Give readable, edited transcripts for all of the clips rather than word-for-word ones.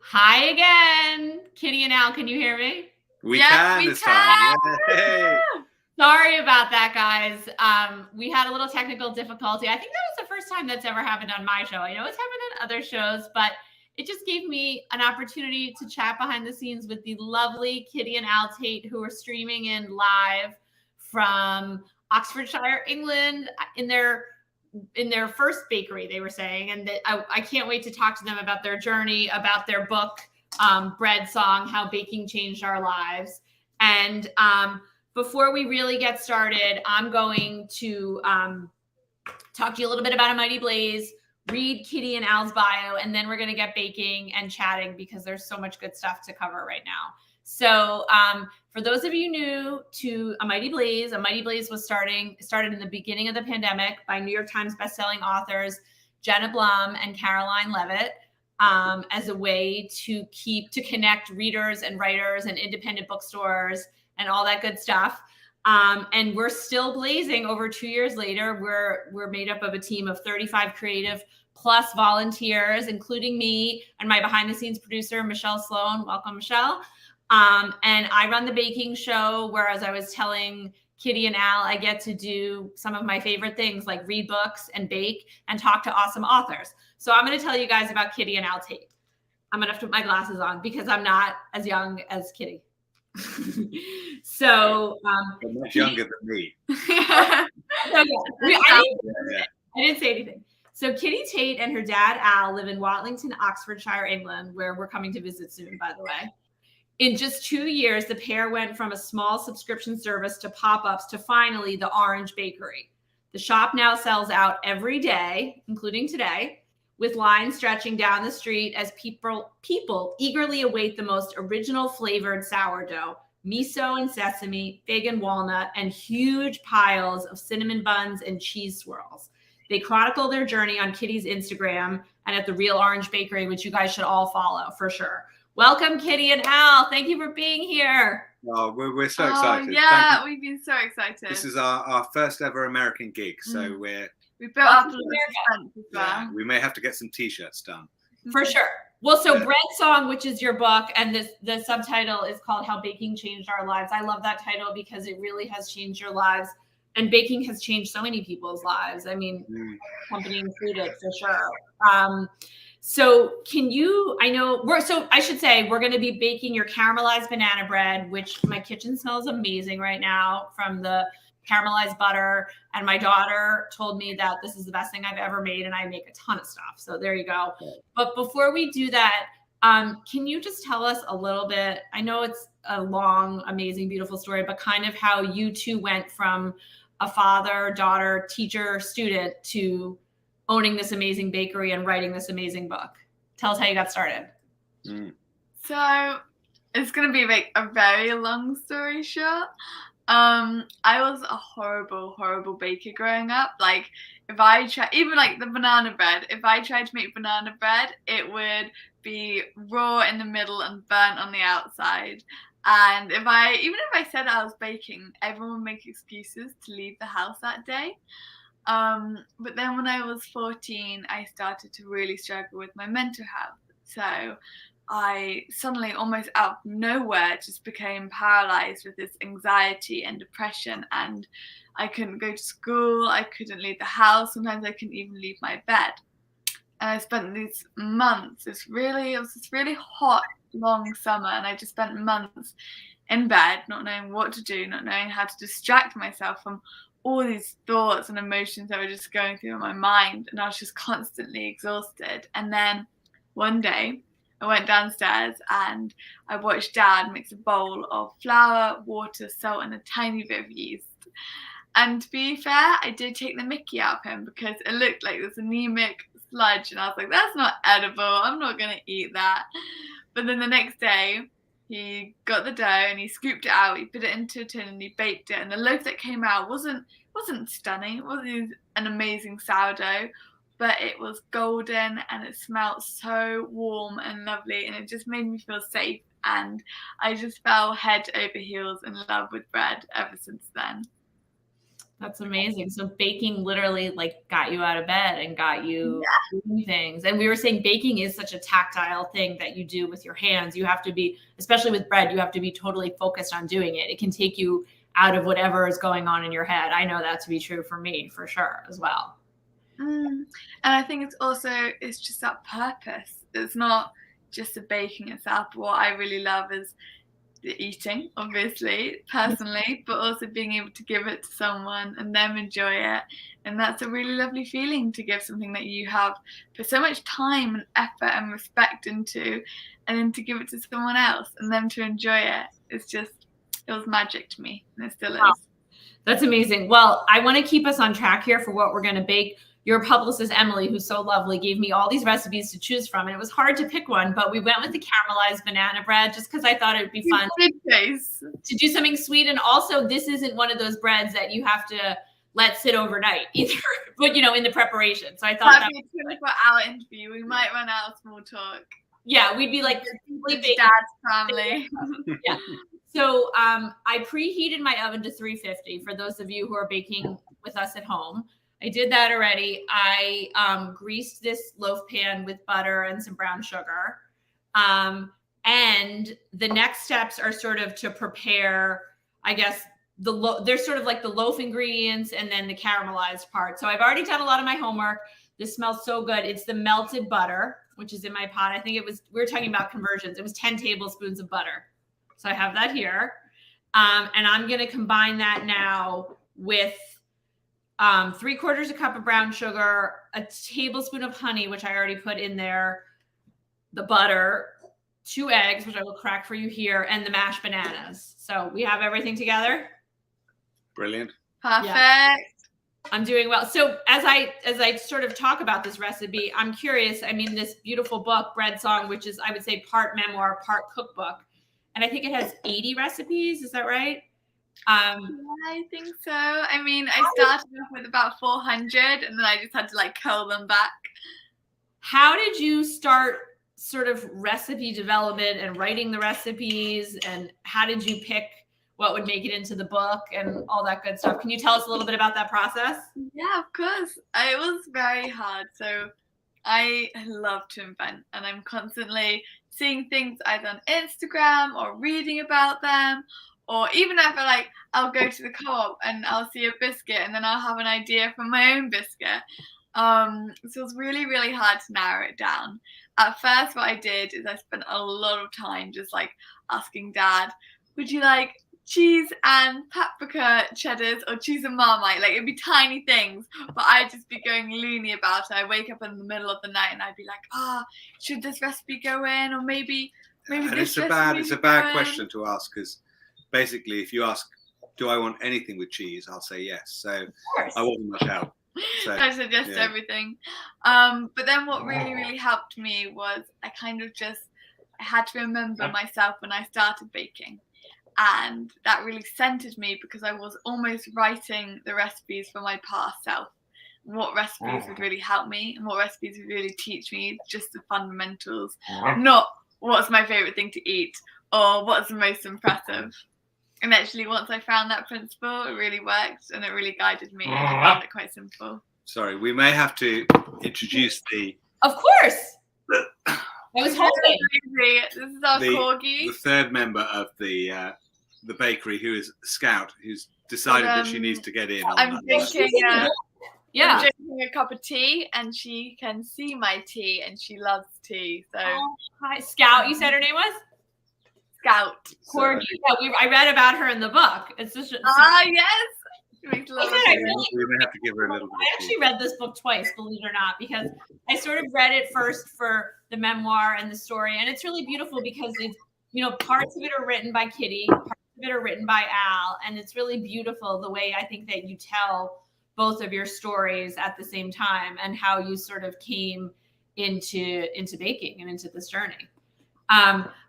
Hi again, Kitty and Al. Can you hear me? We can this time. Yay. Sorry about that, guys. We had a little technical difficulty. I think that was the first time that's ever happened on my show. I know it's happened on other shows, but it just gave me an opportunity to chat behind the scenes with the lovely Kitty and Al Tate, who are streaming in live from Oxfordshire, England, in their first bakery, they were saying. And I can't wait to talk to them about their journey, about their book, BREADSONG, How Baking Changed Our Lives. And before we really get started, I'm going to talk to you a little bit about A Mighty Blaze, read Kitty and Al's bio, and then we're going to get baking and chatting because there's so much good stuff to cover right now. So for those of you new to A Mighty Blaze was started in the beginning of the pandemic by New York Times bestselling authors Jenna Blum and Caroline Levitt as a way to connect readers and writers and independent bookstores and all that good stuff. And we're still blazing over 2 years later. We're made up of a team of 35 creative plus volunteers, including me and my behind the scenes producer, Michelle Sloan. Welcome, Michelle. And I run the baking show, whereas I was telling Kitty and Al, I get to do some of my favorite things like read books and bake and talk to awesome authors. So I'm going to tell you guys about Kitty and Al Tate. I'm going to have to put my glasses on because I'm not as young as Kitty. So much younger than me. I didn't say anything. So Kitty Tate and her dad Al live in Watlington, Oxfordshire, England, where we're coming to visit soon, by the way. In just 2 years, the pair went from a small subscription service to pop-ups to finally the Orange Bakery. The shop now sells out every day, including today, with lines stretching down the street as people eagerly await the most original flavored sourdough, miso and sesame, fig and walnut, and huge piles of cinnamon buns and cheese swirls. They chronicle their journey on Kitty's Instagram and at the Real Orange Bakery, which you guys should all follow for sure. Welcome, Kitty and Al. Thank you for being here. Oh, we're so excited. Yeah, we've been so excited. This is our first ever American gig, so we built up a little suspense as well. Yeah, we may have to get some t-shirts done. For sure. Well, so BREADSONG, which is your book, and the subtitle is called How Baking Changed Our Lives. I love that title because it really has changed your lives. And baking has changed so many people's lives. I mean, company included, for sure. So I should say we're going to be baking your caramelized banana bread, which my kitchen smells amazing right now from the caramelized butter. And my daughter told me that this is the best thing I've ever made, and I make a ton of stuff. So there you go. But before we do that, can you just tell us a little bit? I know it's a long, amazing, beautiful story, but kind of how you two went from a father, daughter, teacher, student to owning this amazing bakery and writing this amazing book. Tell us how you got started. So it's going to be like a very long story short. I was a horrible baker growing up. Like if I tried, even like the banana bread, if I tried to make banana bread, it would be raw in the middle and burnt on the outside. And even if I said I was baking, everyone would make excuses to leave the house that day. But then when I was 14, I started to really struggle with my mental health. So I suddenly, almost out of nowhere, just became paralyzed with this anxiety and depression, and I couldn't go to school, I couldn't leave the house, sometimes I couldn't even leave my bed. And I spent these months, it was this really hot, long summer, and I just spent months in bed, not knowing what to do, not knowing how to distract myself from all these thoughts and emotions that were just going through my mind, and I was just constantly exhausted. And then one day I went downstairs and I watched Dad mix a bowl of flour, water, salt, and a tiny bit of yeast. And to be fair, I did take the mickey out of him because it looked like this anemic sludge, and I was like, that's not edible, I'm not gonna eat that. But then the next day he got the dough and he scooped it out, he put it into a tin and he baked it, and the loaf that came out wasn't stunning, it wasn't an amazing sourdough, but it was golden and it smelled so warm and lovely, and it just made me feel safe, and I just fell head over heels in love with bread ever since then. That's amazing. So baking literally like got you out of bed and got you doing things. And we were saying baking is such a tactile thing that you do with your hands. You have to be, especially with bread, you have to be totally focused on doing it. It can take you out of whatever is going on in your head. I know that to be true for me, for sure, as well. And I think it's just that purpose. It's not just the baking itself. What I really love is the eating, obviously, personally, but also being able to give it to someone and them enjoy it. And that's a really lovely feeling, to give something that you have put so much time and effort and respect into, and then to give it to someone else and them to enjoy it. It was magic to me, and it still is. Wow. That's amazing. Well, I want to keep us on track here for what we're going to bake. Your publicist, Emily, who's so lovely, gave me all these recipes to choose from. And it was hard to pick one, but we went with the caramelized banana bread just because I thought it would be fun to do something sweet. And also, this isn't one of those breads that you have to let sit overnight either, but, in the preparation. So I thought that'd be a 24-hour interview. We might run out of small talk. Yeah, we'd be like Dad's family. Yeah. So I preheated my oven to 350 for those of you who are baking with us at home. I did that already. I greased this loaf pan with butter and some brown sugar. And the next steps are sort of to prepare, I guess, there's sort of like the loaf ingredients and then the caramelized part. So I've already done a lot of my homework. This smells so good. It's the melted butter, which is in my pot. I think we were talking about conversions. It was 10 tablespoons of butter. So I have that here. And I'm going to combine that now with 3/4 cup of brown sugar, a tablespoon of honey, which I already put in there, the butter, 2 eggs, which I will crack for you here, and the mashed bananas. So we have everything together. Brilliant. Perfect. Yeah. I'm doing well. So as I sort of talk about this recipe, I'm curious. I mean, this beautiful book, BREADSONG, which is, I would say, part memoir, part cookbook. And I think it has 80 recipes. Is that right? Yeah, I think so. I mean, I started off with about 400, and then I just had to curl them back. How did you start sort of recipe development and writing the recipes, and how did you pick what would make it into the book and all that good stuff? Can you tell us a little bit about that process? Yeah, of course. It was very hard. So I love to invent, and I'm constantly seeing things either on Instagram or reading about them, or even if I'll go to the co-op and I'll see a biscuit and then I'll have an idea for my own biscuit. So it was really, really hard to narrow it down. At first, what I did is I spent a lot of time just asking Dad, would you like cheese and paprika cheddars or cheese and Marmite? It'd be tiny things, but I'd just be going loony about it. I wake up in the middle of the night and I'd be like, should this recipe go in? Or maybe this recipe. It's a bad question to ask, because basically if you ask, do I want anything with cheese? I'll say yes. So I wasn't much help. So, I said yes to everything. But then what really, really helped me was I had to remember myself when I started baking. And that really centered me, because I was almost writing the recipes for my past self. What recipes would really help me and what recipes would really teach me just the fundamentals, not what's my favorite thing to eat or what's the most impressive. And actually, once I found that principle, it really worked and it really guided me, and I found it quite simple. Sorry, we may have to introduce the... Of course. I was hoping. This is our corgi. The third member of the bakery, who is Scout, who's decided that she needs to get in. I'm drinking Yeah. I'm drinking a cup of tea, and she can see my tea, and she loves tea. So, hi, Scout. You said her name was Scout. Corgi. Yeah, I read about her in the book. It's just yes. We may have to give her a little bit. I actually read this book twice, believe it or not, because I sort of read it first for the memoir and the story, and it's really beautiful because it's, parts of it are written by Kitty, parts of it are written by Al, and it's really beautiful the way I think that you tell both of your stories at the same time and how you sort of came into baking and into this journey.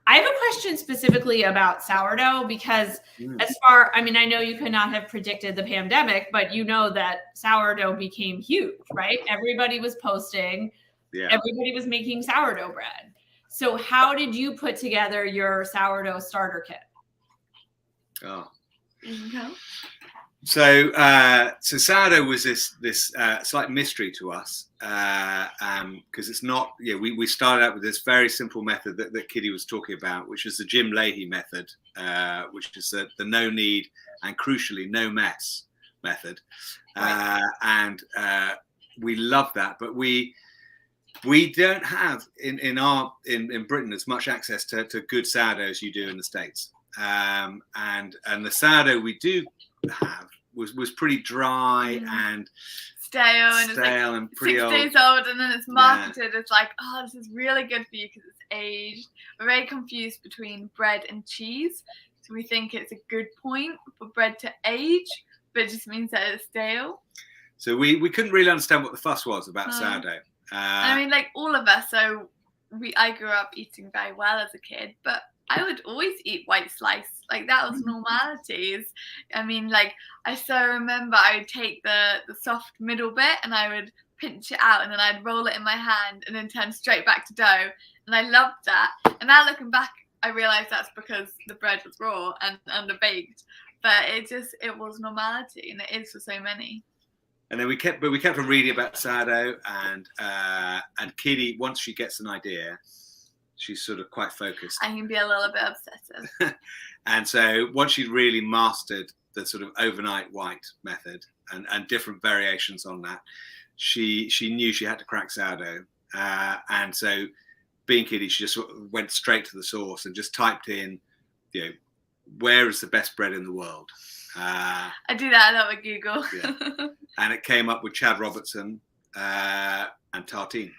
I have a question specifically about sourdough, because I know you could not have predicted the pandemic, but you know that sourdough became huge, right? Everybody was posting, everybody was making sourdough bread. So how did you put together your sourdough starter kit? Oh. So sourdough was this slight mystery to us because it's not. Yeah, we started out with this very simple method that Kitty was talking about, which is the Jim Leahy method, which is the no need and crucially no mess method, and we love that. But we don't have in Britain as much access to good sourdough as you do in the States, and the sourdough we do have was pretty dry and stale and pretty 6 days old, and then it's marketed as like, oh, this is really good for you because it's aged. We're very confused between bread and cheese, so we think it's a good point for bread to age, but it just means that it's stale. So we couldn't really understand what the fuss was about sourdough. I mean, like all of us, so I grew up eating very well as a kid, but I would always eat white slice. Like that was normalities. I mean, like I so remember I would take the soft middle bit and I would pinch it out and then I'd roll it in my hand and then turn straight back to dough. And I loved that. And now looking back, I realised that's because the bread was raw and underbaked. But it was normality, and it is for so many. And then we kept on reading about sourdough, and Kitty, once she gets an idea, she's sort of quite focused. I can be a little bit obsessive. And so once she'd really mastered the sort of overnight white method and different variations on that, she knew she had to crack sourdough. And so being Kitty, she just went straight to the source and just typed in, where is the best bread in the world? I do that a lot with Google. Yeah. And it came up with Chad Robertson and tartine.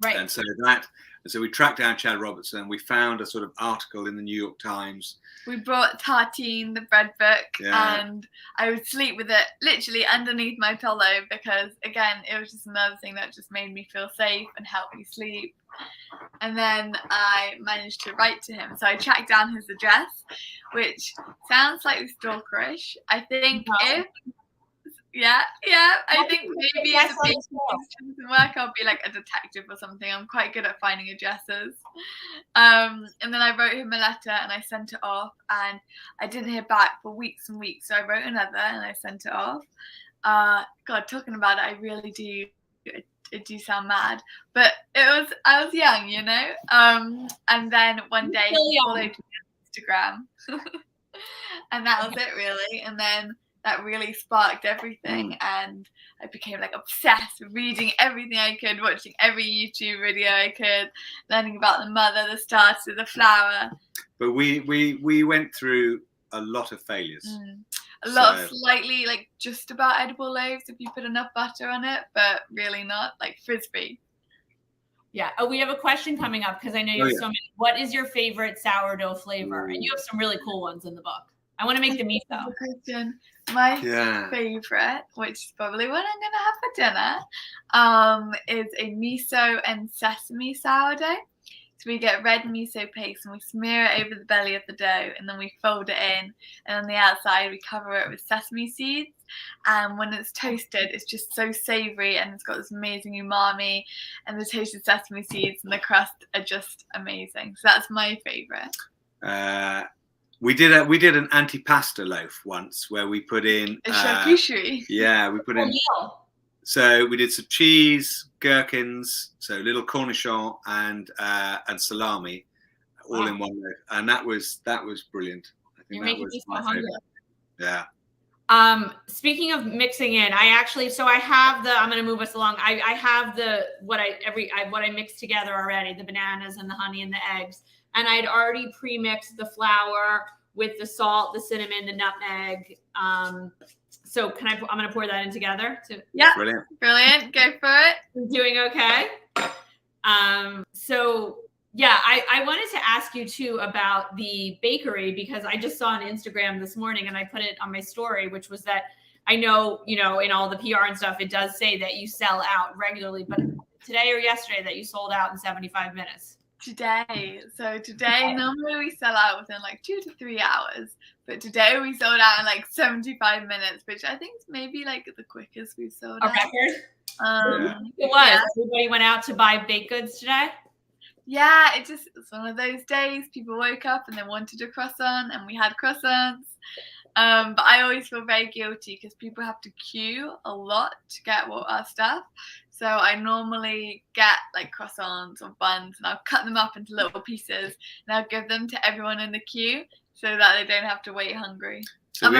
Right. And so we tracked down Chad Robertson. We found a sort of article in the New York Times. We brought Tartine, the bread book, and I would sleep with it literally underneath my pillow because, again, it was just another thing that just made me feel safe and helped me sleep. And then I managed to write to him. So I tracked down his address, which sounds slightly stalkerish. I think I think maybe if the baking doesn't work, I'll be like a detective or something. I'm quite good at finding addresses. And then I wrote him a letter and I sent it off, and I didn't hear back for weeks and weeks. So I wrote another and I sent it off. God, talking about it, I really do. It do sound mad, but I was young, and then one day he followed me on Instagram, and that was it really. And then that really sparked everything, and I became like obsessed with reading everything I could, watching every YouTube video I could, learning about the mother, the starter, the flour. But we went through a lot of failures. A lot of slightly like just about edible loaves if you put enough butter on it, but really not, like frisbee. Yeah. Oh, we have a question coming up because I know you have so many. What is your favorite sourdough flavor? And you have some really cool ones in the book. I want to make the miso. Question. My favorite, which is probably what I'm gonna have for dinner, is a miso and sesame sourdough. So we get red miso paste and we smear it over the belly of the dough, and then we fold it in, and on the outside we cover it with sesame seeds. And when it's toasted, it's just so savory, and it's got this amazing umami, and the toasted sesame seeds and the crust are just amazing. So that's my favorite. We did an antipasta loaf once where we put in a charcuterie. Yeah, we put in. So we did some cheese, gherkins, so little cornichon and salami, all in one loaf, and that was brilliant. I think that was my favorite. Yeah. Speaking of mixing in, I have I'm going to move us along. I have what I mixed together already, the bananas and the honey and the eggs. And I'd already pre-mixed the flour with the salt, the cinnamon, the nutmeg. So I'm going to pour that in together. Yeah. Brilliant. Go for it. I'm doing okay. So yeah, I wanted to ask you too about the bakery, because I just saw on Instagram this morning and I put it on my story, which was that I know, in all the PR and stuff, it does say that you sell out regularly, but today or yesterday that you sold out in 75 minutes. Today. Normally we sell out within like 2 to 3 hours, but today we sold out in like 75 minutes, which I think is maybe like the quickest we've sold out. A record? It was. Yeah. Everybody went out to buy baked goods today? Yeah, it's one of those days. People woke up and they wanted a croissant, and we had croissants. But I always feel very guilty because people have to queue a lot to get our stuff. So I normally get like croissants or buns, and I'll cut them up into little pieces, and I'll give them to everyone in the queue so that they don't have to wait hungry. So I'm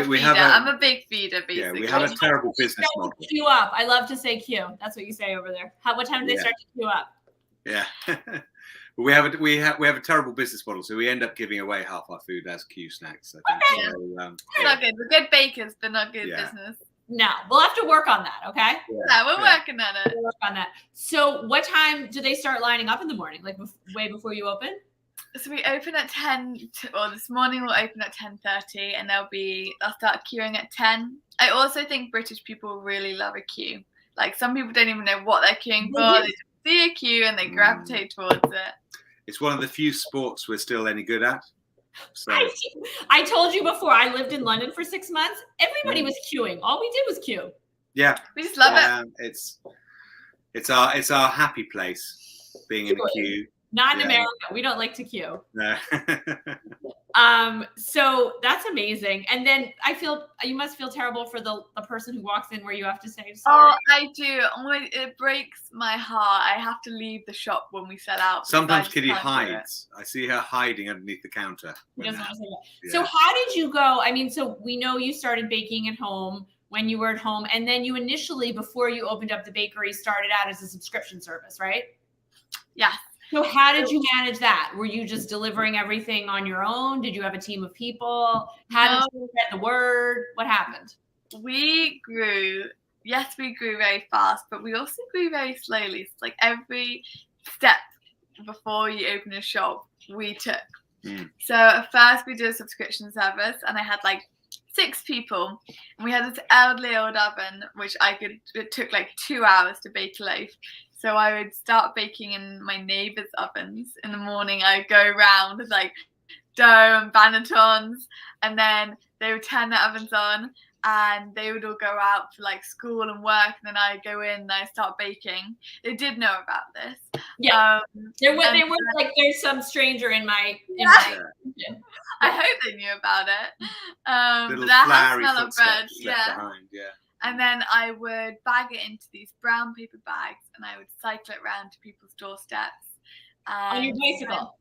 a big feeder, basically. Yeah, we have a terrible business model. Queue up. I love to say queue. That's what you say over there. What time do they start to queue up? Yeah. we have a terrible business model, so we end up giving away half our food as queue snacks. I think. Okay. So, it's not good. We're good bakers, but not good business. No, we'll have to work on that. Okay. Yeah, we're working on it. We'll work on that. So, what time do they start lining up in the morning? Like way before you open? So we open at 10, or this morning we'll open at 10:30, and I'll start queuing at 10. I also think British people really love a queue. Like, some people don't even know what they're queuing for. They just see a queue and they gravitate towards it. It's one of the few sports we're still any good at. So I told you before, I lived in London for 6 months. Everybody was queuing. All we did was queue. Yeah. We just love it. It's our happy place, being in a queue. Not in America. We don't like to queue. No. So that's amazing. And then you must feel terrible for the person who walks in where you have to say sorry. Oh, I do. It breaks my heart. I have to leave the shop when we sell out. Sometimes Kitty hides. I see her hiding underneath the counter. So how did you go? I mean, so we know you started baking at home when you were at home, and then you initially, before you opened up the bakery, started out as a subscription service, right? Yes. So how did you manage that? Were you just delivering everything on your own? Did you have a team of people? How did you spread the word? What happened? We grew very fast, but we also grew very slowly. It's like every step before you open a shop, we took. So at first we did a subscription service, and I had like 6 people, and we had this elderly old oven, which it took like 2 hours to bake a loaf. So I would start baking in my neighbours' ovens in the morning. I'd go around with like dough and bannetons, and then they would turn the ovens on, and they would all go out for like school and work, and then I'd go in and I'd start baking. They did know about this. Yeah. They weren't like, there's some stranger in my kitchen. I hope they knew about it. Little that flowery smell of bread. behind, And then I would bag it into these brown paper bags, and I would cycle it around to people's doorsteps. On your bicycle?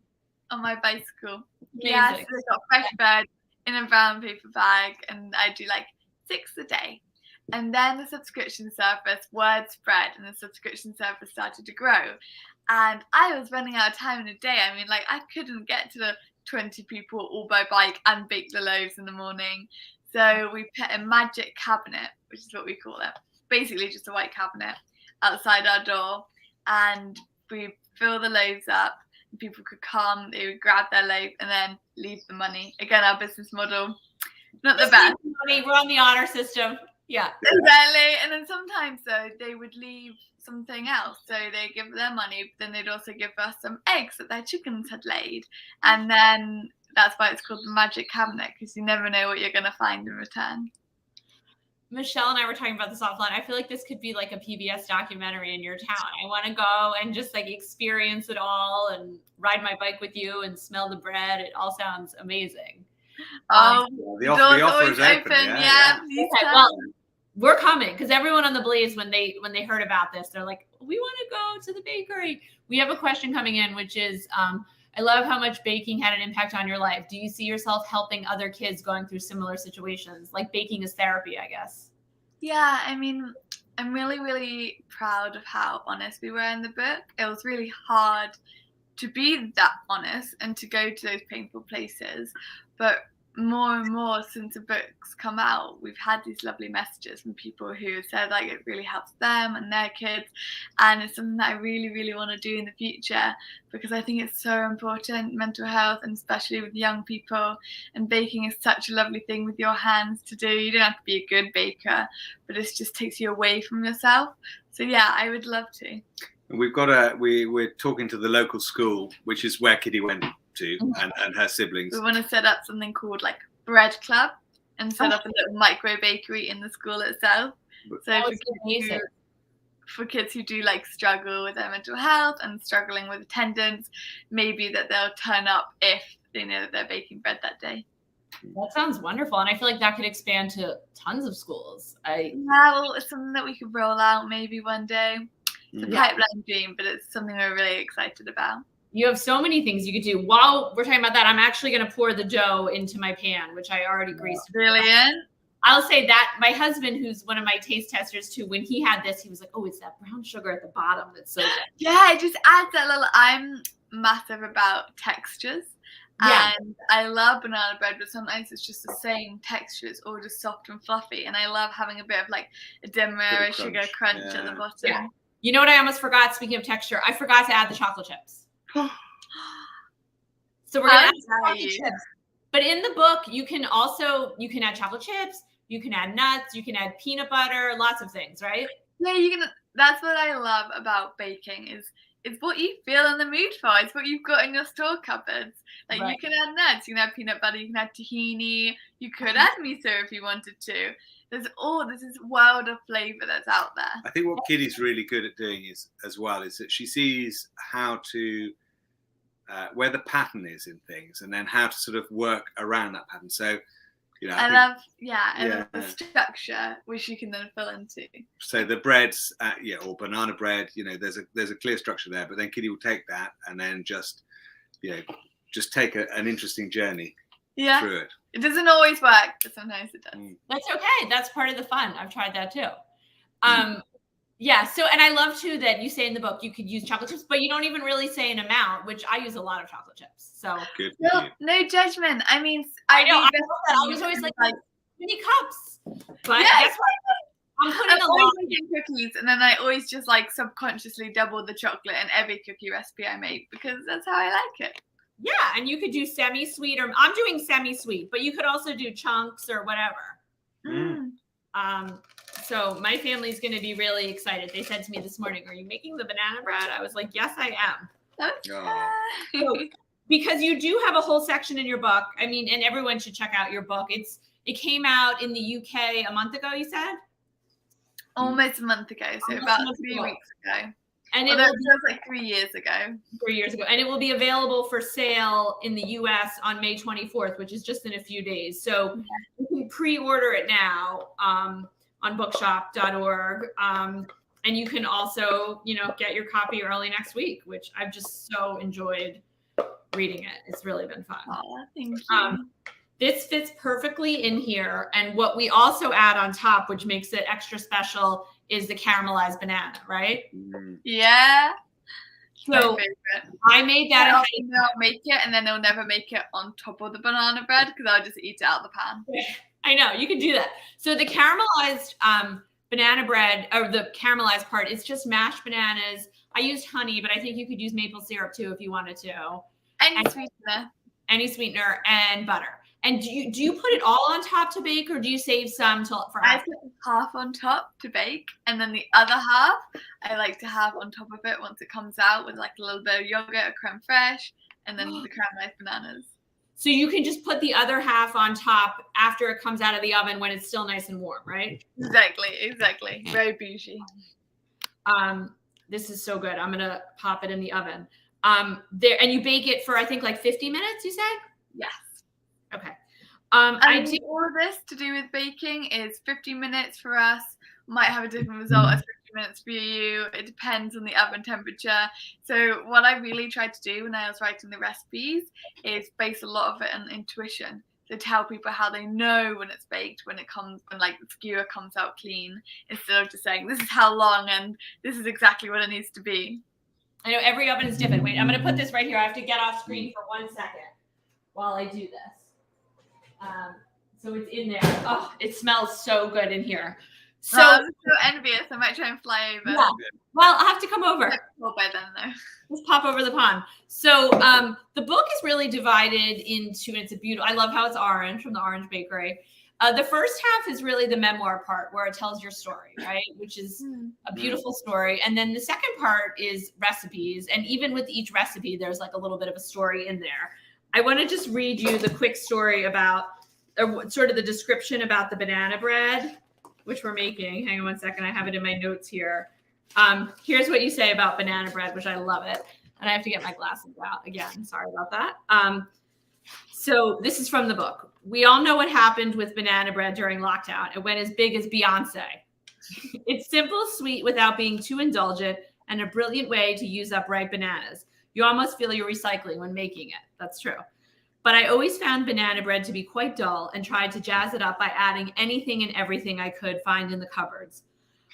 On my bicycle. Amazing. Yeah, so I got fresh bread in a brown paper bag, and I do like 6 a day. And then the subscription service, word spread, and the subscription service started to grow. And I was running out of time in a day. I mean, like, I couldn't get to the 20 people all by bike and bake the loaves in the morning. So we put a magic cabinet, which is what we call it, basically just a white cabinet outside our door, and we fill the loaves up, and people could come, they would grab their loaf and then leave the money. Again, our business model, not the best. Money, we're on the honor system. Yeah. Exactly. And then sometimes though, they would leave something else. So they give their money, but then they'd also give us some eggs that their chickens had laid. And then that's why it's called the magic cabinet, because you never know what you're going to find in return. Michelle and I were talking about this offline. I feel like this could be like a PBS documentary in your town. I want to go and just like experience it all and ride my bike with you and smell the bread. It all sounds amazing. The offer is open. Yeah. Okay, well, we're coming, because everyone on the Blaze, when they heard about this, they're like, we want to go to the bakery. We have a question coming in, which is, I love how much baking had an impact on your life. Do you see yourself helping other kids going through similar situations? Like baking is therapy, I guess. Yeah, I mean, I'm really, really proud of how honest we were in the book. It was really hard to be that honest and to go to those painful places. But more and more since the book's come out, we've had these lovely messages from people who said like it really helps them and their kids, and it's something that I really, really want to do in the future, because I think it's so important, mental health, and especially with young people, and baking is such a lovely thing with your hands to do. You don't have to be a good baker, but it just takes you away from yourself. So yeah, I would love to. We've got we're talking to the local school, which is where Kitty went to, and her siblings. We want to set up something called like Bread Club, and set up a little micro bakery in the school itself. So for kids who do like struggle with their mental health and struggling with attendance, maybe that they'll turn up if they know that they're baking bread that day. That sounds wonderful. And I feel like that could expand to tons of schools. Yeah, well, it's something that we could roll out maybe one day. It's a pipeline dream, but it's something we're really excited about. You have so many things you could do. While we're talking about that, I'm actually going to pour the dough into my pan, which I already greased. Brilliant. I'll say that my husband, who's one of my taste testers too, when he had this, he was like, oh, it's that brown sugar at the bottom that's so good. Yeah, it just adds that little, I'm massive about textures. Yeah. And I love banana bread, but sometimes it's just the same texture. It's all just soft and fluffy. And I love having a bit of like a demerara sugar crunch at the bottom. Yeah. You know what I almost forgot, speaking of texture? I forgot to add the chocolate chips. So we're going to add chocolate chips. But in the book, you can add chocolate chips, you can add nuts, you can add peanut butter, lots of things, right? Yeah, you can. That's what I love about baking is it's what you feel in the mood for. It's what you've got in your store cupboards. Like you can add nuts, you can add peanut butter, you can add tahini, you could add miso if you wanted to. There's this world of flavor that's out there. I think what Kitty's really good at doing is that she sees how to where the pattern is in things, and then how to sort of work around that pattern. So, I love the structure which you can then fill into. So the breads, or banana bread, there's a clear structure there, but then Kitty will take that and then just take an interesting journey through it. It doesn't always work, but sometimes it does. That's okay. That's part of the fun. I've tried that too. Yeah. So, and I love too that you say in the book you could use chocolate chips, but you don't even really say an amount, which I use a lot of chocolate chips. So good. No judgment. I mean, I know. I was always like mini cups, but guess what? I'm putting a lot in cookies, and then I always just like subconsciously double the chocolate in every cookie recipe I make because that's how I like it. Yeah, and you could do semi-sweet, or I'm doing semi-sweet, but you could also do chunks or whatever. So my family's going to be really excited. They said to me this morning, "Are you making the banana bread?" I was like, "Yes, I am." So, because you do have a whole section in your book. I mean, and everyone should check out your book. It came out in the UK a month ago. You said almost a month ago, so about 3 weeks ago. And it was like 3 years ago. 3 years ago. And it will be available for sale in the US on May 24th, which is just in a few days. So you can pre-order it now on bookshop.org. And you can also, get your copy early next week, which I've just so enjoyed reading it. It's really been fun. Oh, thank you. This fits perfectly in here. And what we also add on top, which makes it extra special, is the caramelized banana, right? Yeah. So I made that. I'll make it, and then they'll never make it on top of the banana bread because I'll just eat it out of the pan. I know, you can do that. So the caramelized banana bread, or the caramelized part, it's just mashed bananas. I used honey, but I think you could use maple syrup too if you wanted to. Any sweetener and butter. And do you put it all on top to bake, or do you save some for after? I put half on top to bake, and then the other half I like to have on top of it once it comes out with like a little bit of yogurt or creme fraiche, and then the caramelized bananas. So you can just put the other half on top after it comes out of the oven when it's still nice and warm, right? Exactly. Very bougie. This is so good. I'm gonna pop it in the oven. And you bake it for I think like 50 minutes. You said? Yes. Okay. I do all of this to do with baking is 50 minutes for us. Might have a different result as 50 minutes for you. It depends on the oven temperature. So what I really tried to do when I was writing the recipes is base a lot of it on intuition. To tell people how they know when it's baked, when like the skewer comes out clean, instead of just saying this is how long and this is exactly what it needs to be. I know every oven is different. Wait, I'm gonna put this right here. I have to get off screen for 1 second while I do this. So it's in there. Oh, it smells so good in here. So I'm so envious. I might try and fly over. Yeah. Well, I'll have to come over. Well, by then though. Let's pop over the pond. So the book is really divided into, it's a beautiful, I love how it's orange from the Orange Bakery. The first half is really the memoir part where it tells your story, right? Which is a beautiful story. And then the second part is recipes. And even with each recipe, there's like a little bit of a story in there. I want to just read you the quick story about, or sort of the description about the banana bread, which we're making. Hang on 1 second. I have it in my notes here. Here's what you say about banana bread, which I love it. And I have to get my glasses out again. Sorry about that. So this is from the book. We all know what happened with banana bread during lockdown. It went as big as Beyonce. It's simple, sweet, without being too indulgent, and a brilliant way to use up ripe bananas. You almost feel you're recycling when making it. That's true. But I always found banana bread to be quite dull and tried to jazz it up by adding anything and everything I could find in the cupboards.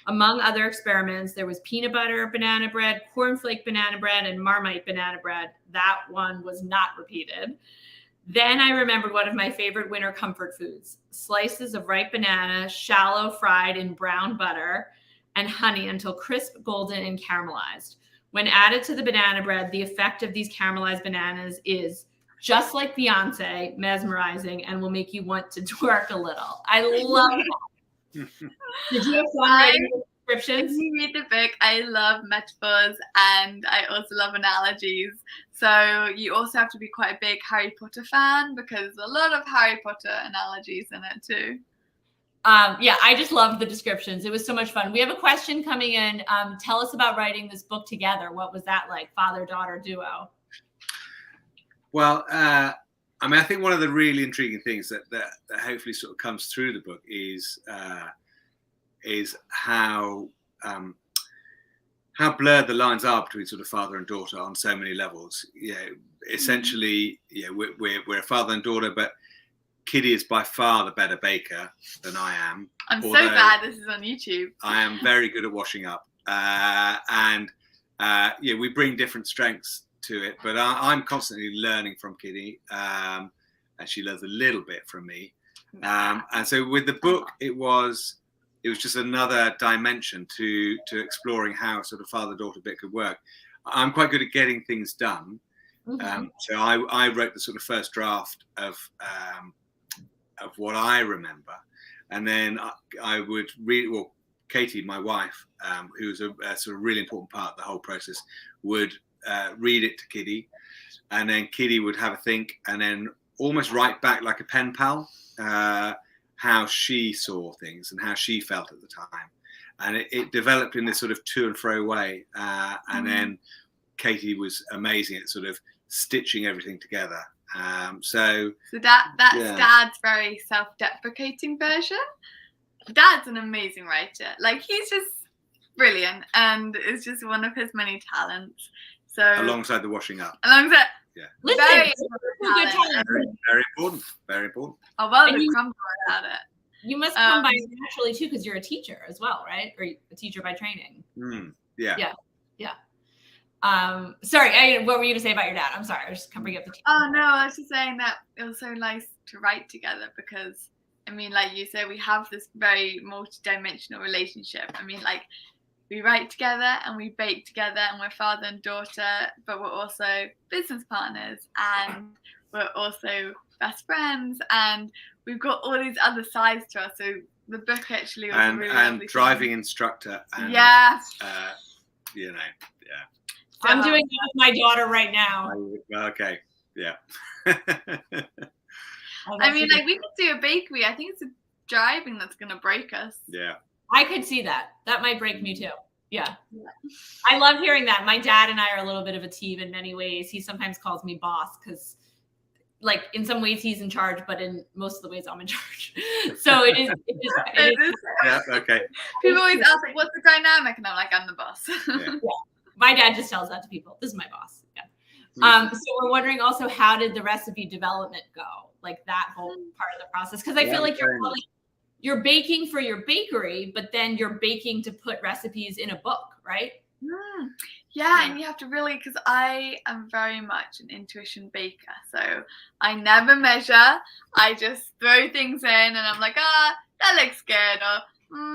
Among other experiments, there was peanut butter banana bread, cornflake banana bread, and Marmite banana bread. That one was not repeated. Then I remembered one of my favorite winter comfort foods, slices of ripe banana, shallow fried in brown butter and honey until crisp, golden, and caramelized. When added to the banana bread, the effect of these caramelized bananas is just like Beyonce, mesmerizing, and will make you want to twerk a little. I love that. Did you have fun writing the descriptions? If you read the book, I love metaphors and I also love analogies. So you also have to be quite a big Harry Potter fan because there's a lot of Harry Potter analogies in it too. Yeah, I just loved the descriptions. It was so much fun. We have a question coming in. Tell us about writing this book together. What was that like, father-daughter duo? Well, I mean, I think one of the really intriguing things that hopefully sort of comes through the book is how blurred the lines are between sort of father and daughter on so many levels. Essentially, we're a father and daughter, but Kitty is by far the better baker than I am. I'm so glad this is on YouTube. I am very good at washing up, and we bring different strengths to it. But I'm constantly learning from Kitty, and she learns a little bit from me. And so with the book, it was just another dimension to exploring how sort of father-daughter bit could work. I'm quite good at getting things done. So I wrote the sort of first draft of what I remember, and then I would read. Well, Katie, my wife, who's a sort of really important part of the whole process, would read it to Kitty, and then Kitty would have a think, and then almost write back like a pen pal how she saw things and how she felt at the time, and it developed in this sort of to and fro way, and then Katie was amazing at sort of stitching everything together. So that's Dad's very self-deprecating version. Dad's an amazing writer. Like, he's just brilliant, and it's just one of his many talents. So alongside the washing up. Listen, very important. Very important. Oh, well, the crumble about it. You must come by naturally too, because you're a teacher as well, right? Or a teacher by training. Yeah. Sorry, what were you to say about your dad? I'm sorry, I was just bring up the teacher. Oh no, I was just saying that it was so nice to write together because, I mean, like you said, we have this very multi-dimensional relationship. I mean, like, we write together and we bake together and we're father and daughter, but we're also business partners and we're also best friends, and we've got all these other sides to us. So the book actually was a really lovely driving thing. instructor. And, I'm doing that with my daughter right now. Okay, yeah. I mean, like, we could do a bakery. I think it's the driving that's going to break us. Yeah. I could see that. That might break me too. Yeah. I love hearing that. My dad and I are a little bit of a team in many ways. He sometimes calls me boss because, like, in some ways he's in charge, but in most of the ways I'm in charge. So it is. Yeah, okay. People always ask, like, what's the dynamic? And I'm like, I'm the boss. Yeah. My dad just tells that to people. This is my boss. Yeah. So we're wondering also, how did the recipe development go? Like, that whole part of the process? Because I feel like you're baking for your bakery, but then you're baking to put recipes in a book, right? Yeah, and you have to really, because I am very much an intuition baker. So I never measure. I just throw things in and I'm like, that looks good, or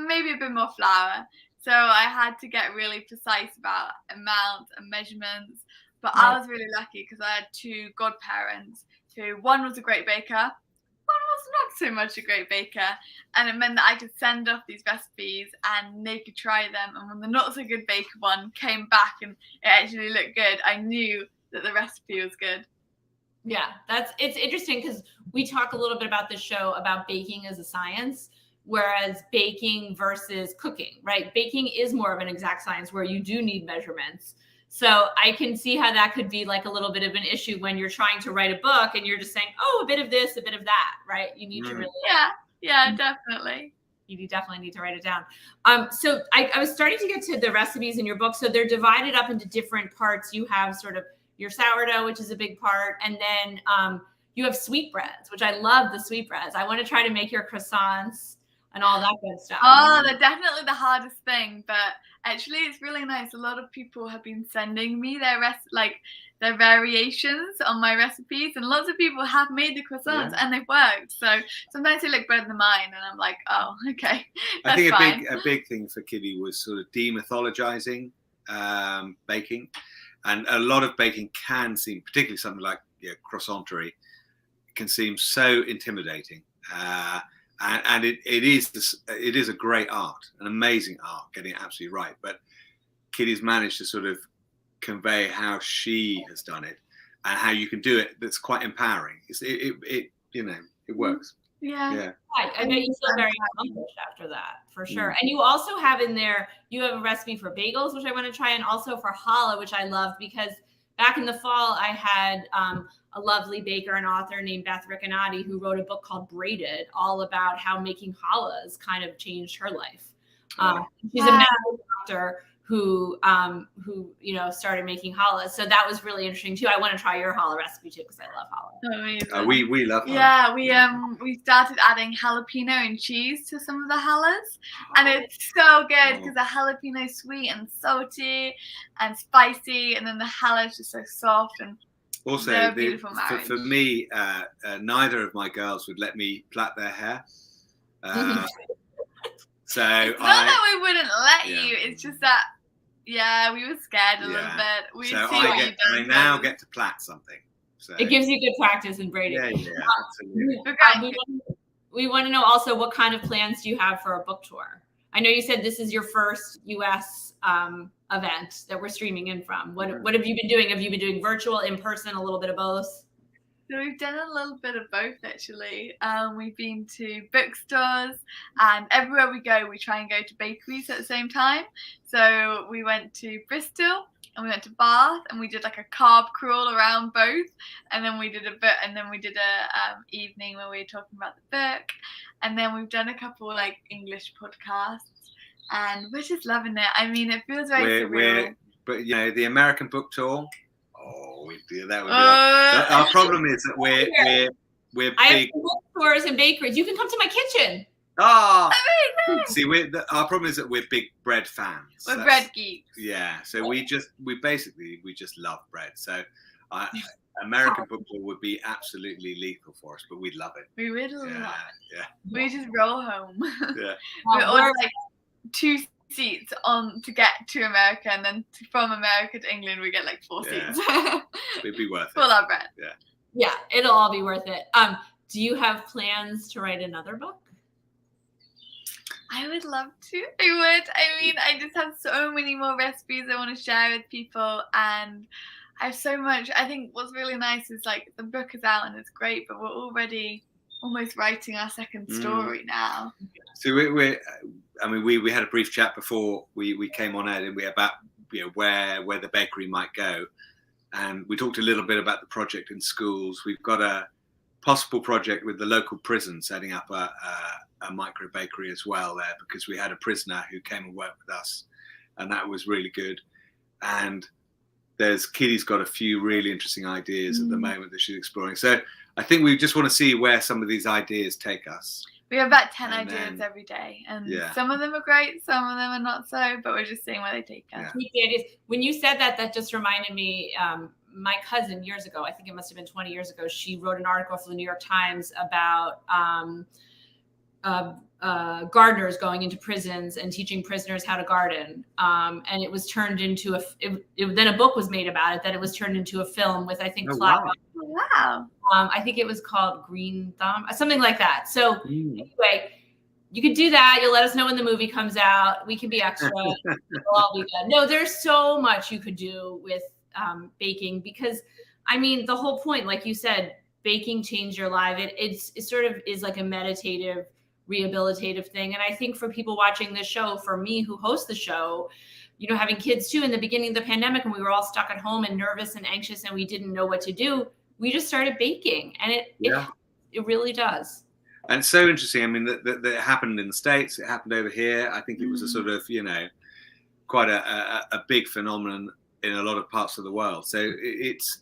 maybe a bit more flour. So I had to get really precise about amounts and measurements. But I was really lucky because I had two godparents who, one was a great baker, one was not so much a great baker. And it meant that I could send off these recipes and they could try them. And when the not so good baker one came back and it actually looked good, I knew that the recipe was good. Yeah, it's interesting because we talk a little bit about this show about baking as a science, whereas baking versus cooking, right? Baking is more of an exact science where you do need measurements. So I can see how that could be like a little bit of an issue when you're trying to write a book and you're just saying, oh, a bit of this, a bit of that, right? You need to really. Yeah, definitely. You definitely need to write it down. So I was starting to get to the recipes in your book. So they're divided up into different parts. You have sort of your sourdough, which is a big part. And then you have sweetbreads, which I love the sweetbreads. I want to try to make your croissants and all that good stuff. Oh, they're definitely the hardest thing, but actually it's really nice. A lot of people have been sending me their their variations on my recipes, and lots of people have made the croissants and they've worked. So sometimes they look better than mine, and I'm like, oh, okay, that's I think fine. a big thing for Kitty was sort of demythologizing baking, and a lot of baking can seem, particularly something like croissanterie, can seem so intimidating. And it is a great art, an amazing art, getting it absolutely right. But Kitty's managed to sort of convey how she has done it and how you can do it. That's quite empowering. It works. Yeah. I bet you feel very accomplished after that, for sure. And you also have in there, you have a recipe for bagels, which I want to try, and also for challah, which I loved because back in the fall, I had a lovely baker and author named Beth Riccanati who wrote a book called Braided, all about how making challahs kind of changed her life. She's a medical doctor who started making challahs. So that was really interesting too. I want to try your challah recipe too because I love challah. Amazing. We love challah. Yeah, we started adding jalapeno and cheese to some of the challahs, and it's so good because the jalapeno is sweet and salty and spicy, and then the challah is just so soft and also for me, neither of my girls would let me plait their hair. So it's not that we wouldn't let you, it's just that we were scared a little bit. So I now get to plait something. So it gives you good practice in braiding. Absolutely. We want to know also what kind of plans do you have for a book tour? I know you said this is your first US event that we're streaming in from. What have you been doing? Have you been doing virtual, in person, a little bit of both? So we've done a little bit of both, actually. We've been to bookstores, and everywhere we go, we try and go to bakeries at the same time. So we went to Bristol, and we went to Bath, and we did like a carb crawl around both. And then we did a evening where we were talking about the book. And then we've done a couple like English podcasts, and we're just loving it. I mean, it feels very surreal. But the American book tour. Oh, we do that. Our problem is that we're big. I have bookstores and bakeries. You can come to my kitchen. See, our problem is that we're big bread fans. We're bread geeks. Yeah, so we just love bread. So American book tour would be absolutely lethal for us, but we'd love it. We would love it. Yeah. We just roll home. Yeah. We're all like 2 seats on to get to America, and then from America to England we get like 4 seats. It'd be worth it. Full our bread. Yeah, it'll all be worth it. Do you have plans to write another book? I would love to. I would. I mean, I just have so many more recipes I want to share with people, and I have so much. I think what's really nice is like the book is out and it's great, but we're already almost writing our second story now. So we had a brief chat before we came on air, didn't we, about where the bakery might go, and we talked a little bit about the project in schools. We've got a possible project with the local prison, setting up a micro bakery as well there, because we had a prisoner who came and worked with us, and that was really good. And Kitty's got a few really interesting ideas at the moment that she's exploring. So I think we just want to see where some of these ideas take us. We have about 10 ideas every day, and some of them are great, some of them are not so, but we're just seeing where they take us. When you said that just reminded me, my cousin years ago, I think it must have been 20 years ago, she wrote an article for the New York Times about gardeners going into prisons and teaching prisoners how to garden. And it was turned into then a book was made about it, that it was turned into a film with, I think, Clive. Wow. I think it was called Green Thumb, something like that. So anyway, you could do that. You'll let us know when the movie comes out. We can be extra. It'll all be good. No, there's so much you could do with baking, because I mean, the whole point, like you said, baking changed your life. It sort of is like a meditative, rehabilitative thing. And I think for people watching this show, for me who hosts the show, having kids too in the beginning of the pandemic, and we were all stuck at home and nervous and anxious and we didn't know what to do, we just started baking, and it really does. And it's so interesting. I mean, that it happened in the States, it happened over here. I think it was a sort of, quite a big phenomenon in a lot of parts of the world. So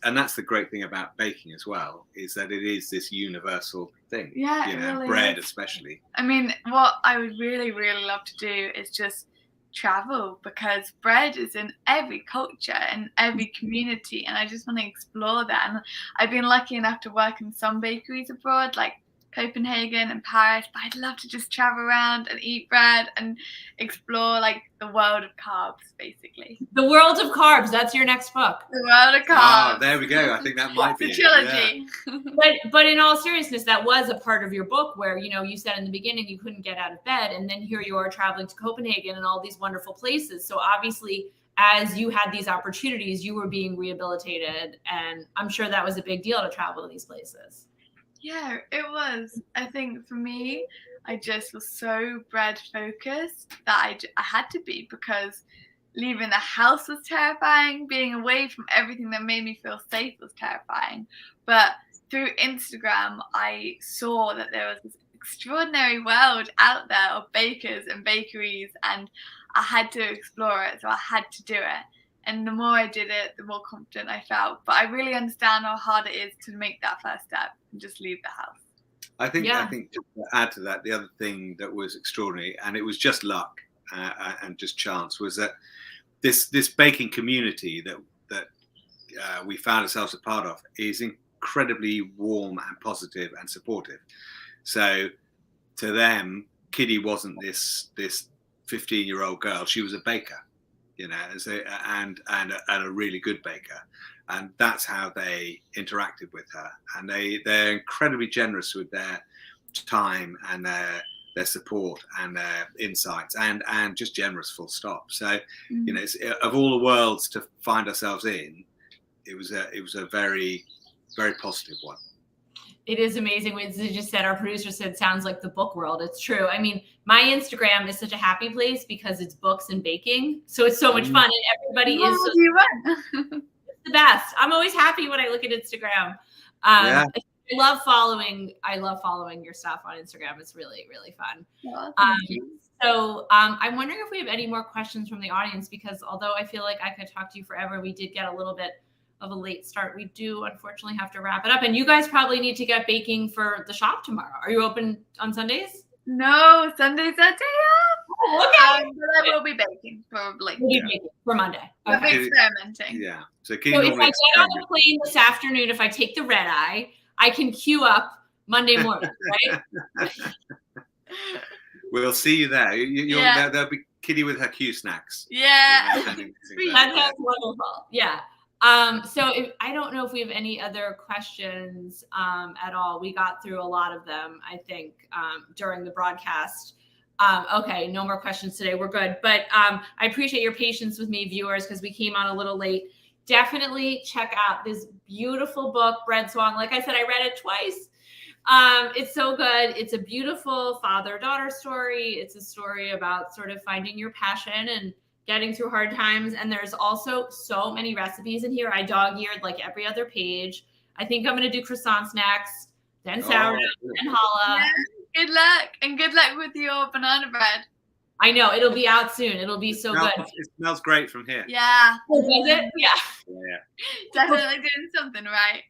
and that's the great thing about baking as well, is that it is this universal thing. Yeah, it really bread is. especially. I mean, what I would really, really love to do is just travel, because bread is in every culture and every community, and I just want to explore that. And I've been lucky enough to work in some bakeries abroad, like Copenhagen and Paris, but I'd love to just travel around and eat bread and explore like the world of carbs, basically. The World of Carbs, that's your next book. The World of Carbs. Oh, there we go. I think that might be the trilogy. Yeah. But in all seriousness, that was a part of your book where, you said in the beginning you couldn't get out of bed, and then here you are traveling to Copenhagen and all these wonderful places. So obviously, as you had these opportunities, you were being rehabilitated, and I'm sure that was a big deal to travel to these places. Yeah, it was. I think for me, I just was so bread focused that I had to be, because leaving the house was terrifying. Being away from everything that made me feel safe was terrifying. But through Instagram, I saw that there was this extraordinary world out there of bakers and bakeries, and I had to explore it. So I had to do it. And the more I did it, the more confident I felt. But I really understand how hard it is to make that first step and just leave the house. I think to add to that, the other thing that was extraordinary, and it was just luck and just chance, was that this baking community that we found ourselves a part of is incredibly warm and positive and supportive. So to them, Kitty wasn't this 15-year-old girl; she was a baker. And a really good baker, and that's how they interacted with her. And they're incredibly generous with their time and their support and their insights, and just generous, full stop. So it's, of all the worlds to find ourselves in, it was a very, very positive one. It is amazing. As you just said, our producer said, sounds like the book world. It's true. I mean, my Instagram is such a happy place because it's books and baking. So it's so much fun, and everybody is it's the best. I'm always happy when I look at Instagram. I love following your stuff on Instagram. It's really, really fun. So I'm wondering if we have any more questions from the audience, because although I feel like I could talk to you forever, we did get a little bit of a late start. We do unfortunately have to wrap it up, and you guys probably need to get baking for the shop tomorrow. Are you open on Sundays? No, Sundays are day off. Oh, okay. But I will be baking probably. We'll be baking for Monday. We'll be experimenting. Yeah. So if I get on the plane this afternoon, if I take the red eye, I can queue up Monday morning, right? We'll see you there. There'll be Kitty with her Q snacks. Yeah. That sounds wonderful. Yeah. So I don't know if we have any other questions at all. We got through a lot of them, I think, during the broadcast. Okay, no more questions today. We're good. But I appreciate your patience with me, viewers, because we came on a little late. Definitely check out this beautiful book, BREADSONG. Like I said, I read it twice. It's so good. It's a beautiful father-daughter story. It's a story about sort of finding your passion and getting through hard times. And there's also so many recipes in here. I dog-eared like every other page. I think I'm going to do croissants next, then sourdough, and challah. Yeah, good luck. And good luck with your banana bread. I know. It'll be out soon. It'll be so good. It smells great from here. Yeah. Oh, does it? Yeah. Definitely doing something right.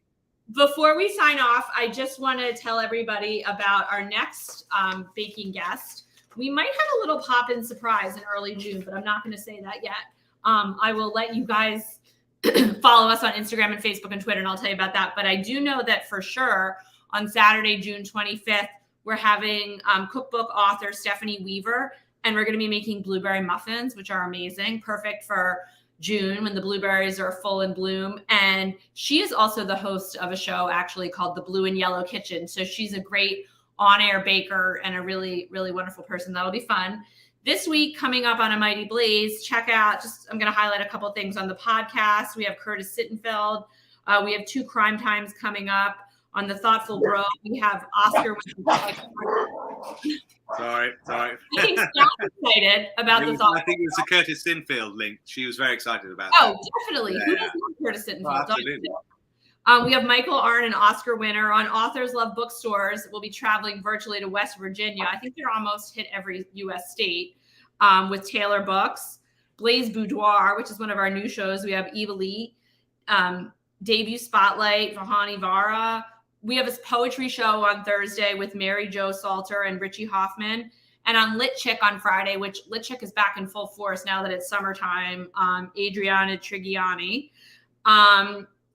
Before we sign off, I just want to tell everybody about our next baking guest. We might have a little pop-in surprise in early June, but I'm not going to say that yet. I will let you guys follow us on Instagram and Facebook and Twitter, and I'll tell you about that. But I do know that for sure on Saturday, June 25th, we're having cookbook author Stephanie Weaver, and we're going to be making blueberry muffins, which are amazing, perfect for June when the blueberries are full in bloom. And she is also the host of a show actually called The Blue and Yellow Kitchen. So she's a great on-air baker and a really, really wonderful person. That'll be fun. This week, coming up on A Mighty Blaze, check out, I'm going to highlight a couple of things on the podcast. We have Curtis Sittenfeld. We have 2 crime times coming up. On The Thoughtful Bro, we have Oscar. Sorry. I think Scott's excited about this. I think it was a Curtis Sinfield link. She was very excited about Oh, definitely. Who doesn't love Curtis Sinfield? Oh, absolutely. We have Michael Arndt, an Oscar winner on Authors Love Bookstores. We'll be traveling virtually to West Virginia. I think they're almost hit every U.S. state with Taylor Books. Blaze Boudoir, which is one of our new shows. We have Eva Lee. Debut Spotlight, Vahani Vara. We have a poetry show on Thursday with Mary Jo Salter and Richie Hoffman. And on Lit Chick on Friday, which Lit Chick is back in full force now that it's summertime, Adriana Trigiani.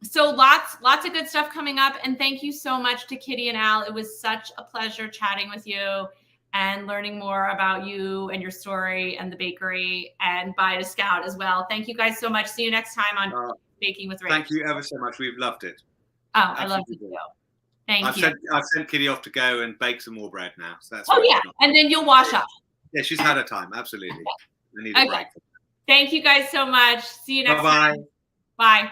So lots of good stuff coming up. And thank you so much to Kitty and Al. It was such a pleasure chatting with you and learning more about you and your story and the bakery, and bye to Scout as well. Thank you guys so much. See you next time on Baking with Rach. Thank you ever so much. We've loved it. Oh, I love it too. Thank you. I've sent Kitty off to go and bake some more bread now. So that's and then you'll wash up. Yeah, she's had her time. Absolutely. I need a break. Thank you guys so much. See you next time. Bye. Bye.